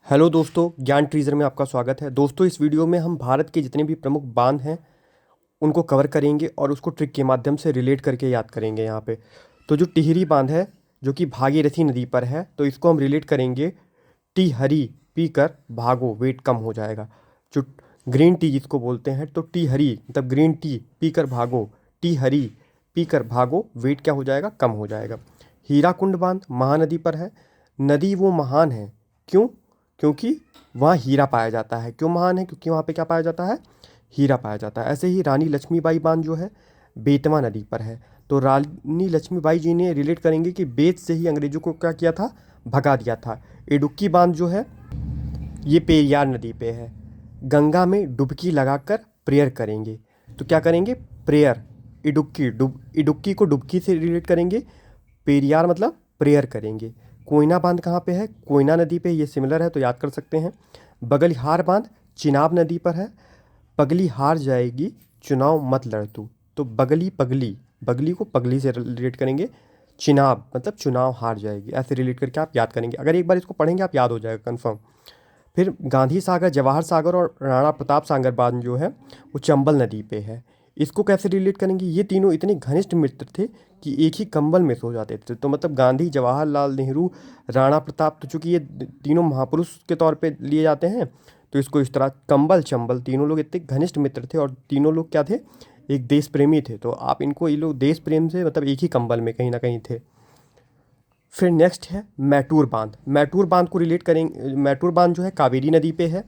Hello दोस्तों, ज्ञान treasure में आपका स्वागत है। दोस्तों, इस वीडियो में हम भारत के जितने भी प्रमुख बांध हैं उनको कवर करेंगे और उसको ट्रिक के माध्यम से रिलेट करके याद करेंगे यहाँ पे। तो जो टिहरी बांध है जो कि भागीरथी नदी पर है, तो इसको हम रिलेट करेंगे टी हरी पी कर भागो, वेट कम हो जाएगा। जो ग्रीन टी जिसको बोलते हैं, तो टी हरी मतलब ग्रीन टी पी कर भागो, टी हरी पी कर भागो, वेट क्या हो जाएगा, कम हो जाएगा। हीराकुंड बांध महानदी पर है। नदी वो महान है, क्यों? क्योंकि वहाँ हीरा पाया जाता है। क्यों महान है? क्योंकि वहाँ पे क्या पाया जाता है, हीरा पाया जाता है। ऐसे ही रानी लक्ष्मीबाई बांध जो है बेतवा नदी पर है। तो रानी लक्ष्मीबाई जी ने रिलेट करेंगे कि बेत से ही अंग्रेजों को क्या किया था, भगा दिया था। इडुक्की बांध जो है ये पेरियार नदी पे है। गंगा में डुबकी लगाकर प्रेयर करेंगे। तो क्या करेंगे, प्रेयर। इडुक्की को डुबकी से रिलेट करेंगे। पेरियार मतलब प्रेयर करेंगे। कोयना बांध कहाँ पे है? कोयना नदी पे, ये सिमिलर है तो याद कर सकते हैं। बगलिहार बांध चिनाब नदी पर है। पगली हार जाएगी चुनाव मत लड़ तू। तो बगली पगली, बगली को पगली से रिलेट करेंगे। चिनाब मतलब चुनाव हार जाएगी, ऐसे रिलेट करके आप याद करेंगे। अगर एक बार इसको पढ़ेंगे आप, याद हो जाएगा कंफर्म। फिर गांधी सागर, जवाहर सागर और राणा प्रताप सागर बांध जो है वो चंबल नदी पे है। इसको कैसे रिलेट करेंगे? ये तीनों इतने घनिष्ठ मित्र थे कि एक ही कंबल में सो जाते थे। तो मतलब गांधी, जवाहरलाल नेहरू, राणा प्रताप, तो चूंकि ये तीनों महापुरुष के तौर पे लिए जाते हैं, तो इसको इस तरह कंबल चंबल, तीनों लोग इतने घनिष्ठ मित्र थे और तीनों लोग क्या थे, एक देश प्रेमी थे। तो आप इनको, ये लोग देश प्रेम से मतलब एक ही कंबल में कहीं ना कहीं थे। फिर नेक्स्ट है मैटूर बांध। मैटूर बांध को रिलेट करेंगे, मैटूर बांध जो है कावेरी नदी पे है,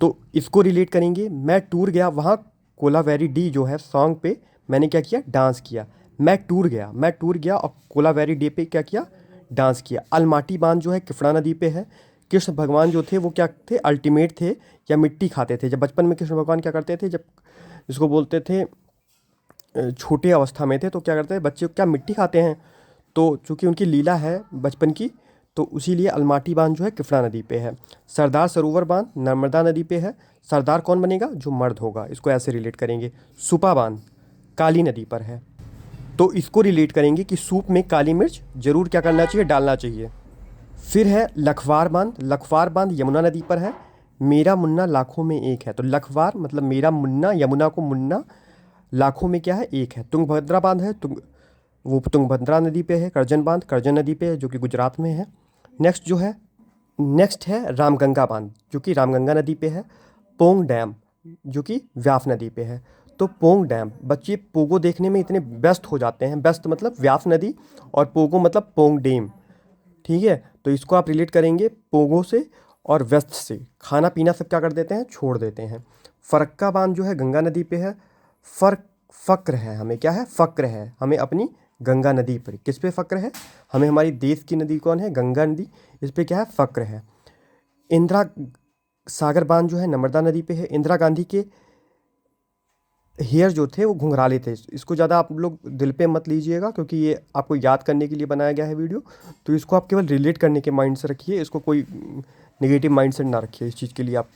तो इसको रिलेट करेंगे। मैं टूर गया वहाँ, कोलावेरी डी जो है सॉन्ग पे मैंने क्या किया, डांस किया। मैं टूर गया, मैं टूर गया और कोलावेरी डे पे क्या किया, डांस किया। अलमाटी बांध जो है कृष्णा नदी पे है। कृष्ण भगवान जो थे वो क्या थे, अल्टीमेट थे या मिट्टी खाते थे। जब बचपन में कृष्ण भगवान क्या करते थे, जब इसको बोलते थे छोटे अवस्था में थे, तो क्या करते हैं बच्चे, क्या मिट्टी खाते हैं। तो चूंकि उनकी लीला है बचपन की, तो उसीलिए अलमाटी बांध जो है कृष्णा नदी पे है। सरदार सरोवर बांध नर्मदा नदी पे है। सरदार कौन बनेगा, जो मर्द होगा, इसको ऐसे रिलेट करेंगे। सुपा बांध काली नदी पर है, तो इसको रिलेट करेंगे कि सूप में काली मिर्च जरूर क्या करना चाहिए, डालना चाहिए। फिर है लखवार बांध। लखवार बांध यमुना नदी पर है। मेरा मुन्ना लाखों में एक है, तो लखवार मतलब मेरा मुन्ना, यमुना को मुन्ना, लाखों में क्या है, एक है। तुंगभद्रा बांध है, वो तुंगभद्रा नदी पे है। करजन बांध करजन नदी पे है, जो कि गुजरात में है। नेक्स्ट है रामगंगा बांध, जो कि रामगंगा नदी पे है। पोंग डैम जो कि व्यास नदी पे है। तो पोंग डैम, बच्चे पोगो देखने में इतने व्यस्त हो जाते हैं, व्यस्त मतलब व्यास नदी, और पोगो मतलब पोंग डैम, ठीक है। तो इसको आप रिलेट करेंगे पोगो से और व्यस्त से। खाना पीना सब क्या कर देते हैं, छोड़ देते हैं। फरक्का बांध जो है गंगा नदी पे है। फर्क फ़क्र है, हमें क्या है, फ़क्र है हमें अपनी गंगा नदी पर। किस पे फ़क्र है? हमें हमारी देश की नदी कौन है, गंगा नदी, इस पे क्या है, फ़क्र है। इंदिरा सागर बांध जो है नर्मदा नदी पे है। इंदिरा गांधी के हेयर जो थे वो घुंघराले थे। इसको ज़्यादा आप लोग दिल पे मत लीजिएगा, क्योंकि ये आपको याद करने के लिए बनाया गया है वीडियो। तो इसको आप केवल रिलेट करने के माइंड से रखिए, इसको कोई नेगेटिव माइंड सेट ना रखिए इस चीज़ के लिए आप।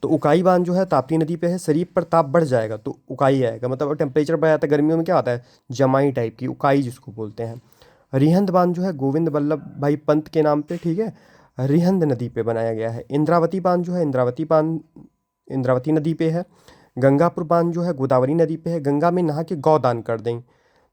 तो उकाई बांध जो है ताप्ती नदी पे है। शरीर पर ताप बढ़ जाएगा तो उकाई आएगा, मतलब टेम्परेचर बढ़ जाता है गर्मियों में, क्या आता है, जमाई टाइप की, उकाई जिसको बोलते हैं। रिहंद बांध जो है गोविंद वल्लभ भाई पंत के नाम पे, ठीक है, रिहंद नदी पे बनाया गया है। इंद्रावती बांध जो है, इंद्रावती बांध इंद्रावती नदी पे है। गंगापुर बांध जो है गोदावरी नदी पे है। गंगा में नहा के गौ दान कर दें,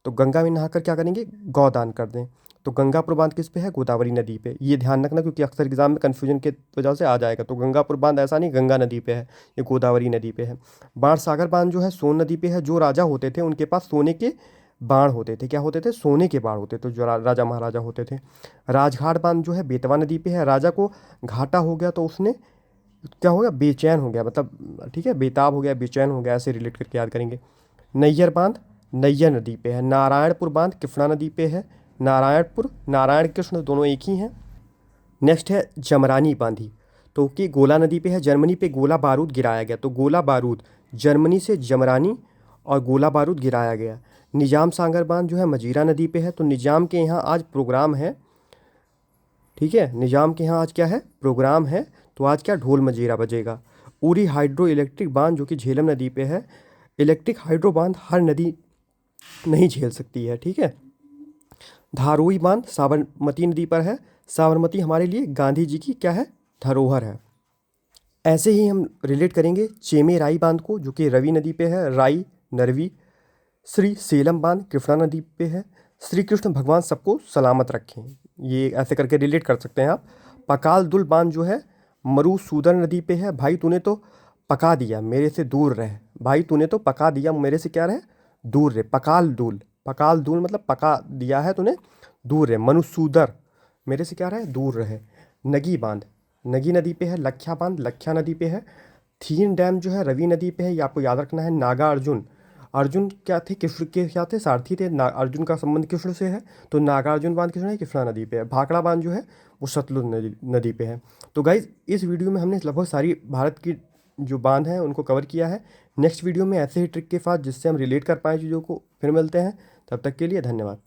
तो गंगा में नहाकर क्या करेंगे, गौ दान कर दें। तो गंगापुर बांध किस पे है, गोदावरी नदी पे। ये ध्यान रखना, क्योंकि अक्सर एग्जाम में कन्फ्यूजन के वजह से आ जाएगा। तो गंगापुर बांध ऐसा नहीं गंगा नदी पे है, ये गोदावरी नदी पे है। बाण सागर बांध जो है सोन नदी पे है। जो राजा होते थे उनके पास सोने के बाण होते थे, क्या होते थे, सोने के बाण होते थे, जो राजा महाराजा होते थे। राजघाट बांध जो है बेतवा नदी पे है। राजा को घाटा हो गया तो उसने क्या हो गया, बेचैन हो गया, मतलब ठीक है, बेताब हो गया, बेचैन हो गया, ऐसे रिलेट करके याद करेंगे। नैयर बांध नैयर नदी पे है। नारायणपुर बांध कृष्णा नदी पे है। नारायणपुर, नारायण कृष्ण दोनों एक ही हैं। नेक्स्ट है जमरानी बांधी, तो कि गोला नदी पे है। जर्मनी पे गोला बारूद गिराया गया, तो गोला बारूद जर्मनी से जमरानी और गोला बारूद गिराया गया। निजाम सागर बांध जो है मजीरा नदी पे है। तो निजाम के यहाँ आज प्रोग्राम है, ठीक है, निजाम के यहाँ आज क्या है, प्रोग्राम है। तो आज क्या, ढोल मजीरा बजेगा। उरी हाइड्रो इलेक्ट्रिक बांध जो कि झेलम नदी पे है। इलेक्ट्रिक हाइड्रो बांध हर नदी नहीं झेल सकती है, ठीक है। धारुई बांध साबरमती नदी पर है। साबरमती हमारे लिए गांधी जी की क्या है, धरोहर है। ऐसे ही हम रिलेट करेंगे चेमेराई बांध को, जो कि रवि नदी पे है, राई नरवी। श्री सेलम बांध कृष्णा नदी पे है। श्री कृष्ण भगवान सबको सलामत रखें, ये ऐसे करके रिलेट कर सकते हैं आप। पकाल दुल बांध जो है मरुसूदन नदी पे है। भाई तूने तो पका दिया मेरे से दूर रह, भाई तूने तो पका दिया मेरे से क्या रहे, दूर रहे। पकाल दूल मतलब पका दिया है तूने, दूर रहे। मनुसूदर मेरे से क्या रहे, दूर रहे। नगी बांध नगी नदी पे है। लख्या बांध लख्या नदी पे है। थीन डैम जो है रवि नदी पे है, ये आपको याद रखना है। नागा अर्जुन, अर्जुन क्या थे, कृष्ण के क्या थे, सारथी थे। अर्जुन का संबंध कृष्ण से है, तो नागार्जुन बांध किस है, कृष्णा नदी पे है। भाखड़ा बांध जो है वो सतलुज नदी पे है। तो गाइज इस वीडियो में हमने लगभग सारी भारत की जो बांध हैं उनको कवर किया है। नेक्स्ट वीडियो में ऐसे ही ट्रिक के साथ जिससे हम रिलेट कर पाएँ चीज़ों को फिर मिलते हैं। तब तक के लिए धन्यवाद।